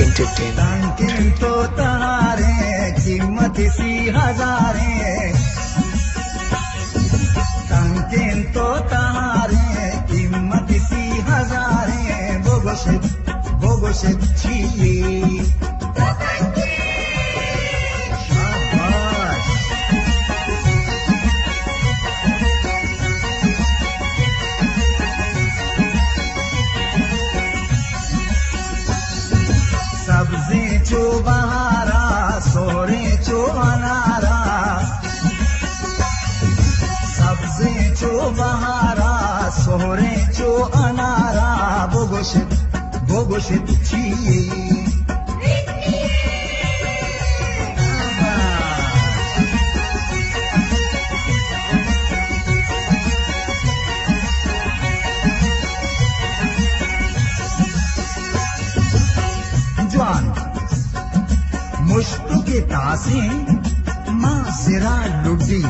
entertainment. सांगेन तो तहारे किंमत सी हजारे, सांगेन तो तहारे किंमत सी हजारे, बोगोशेत छिये शाबाश। सब्जी चो बहारा सोरे चो अनारा, सब्जी चो बहारा सोरे चो अनारा, बोगोशेत छिये ज्वान मुश्तों के तासे माँ जरा लुड्डी,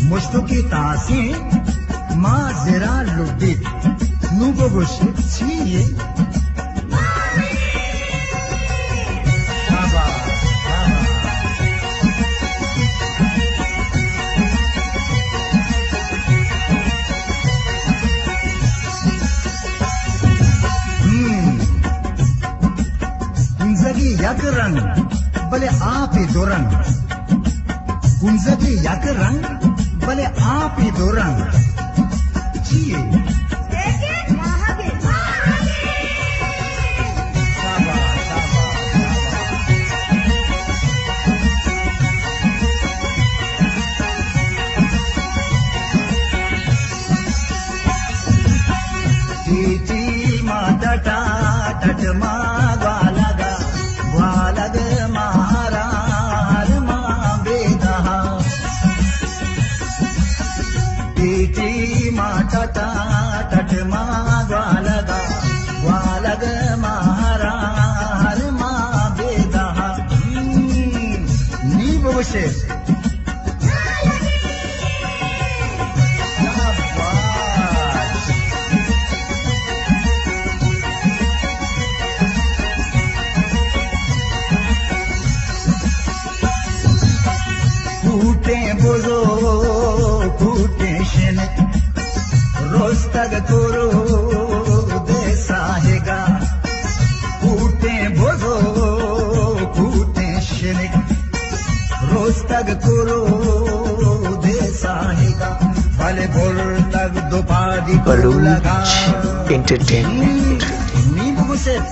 मुश्तों की तासे माँ जरा लुड्डी, नु बोगोशेत छिये गुंजगी यक रंग भले आप ही दो रंग, गुंजगी यक रंग भले आप ही दो रंग छिये टटा टट ग्वालगा ग्वालग महारार माँ बेदहा, टीटी माँ टटा टट ग्वालगा ग्वालग महारार माँ बेदहा, नी बोगोशेत फूटे बोझो फूटे शेने रोस्तग करो देसाहेगा, फूटे बोझो फूटे शेने रोस्तग करो देसाहेगा, भले बोल तक दोपादी को लगा Entertainment. नी बोगोशेत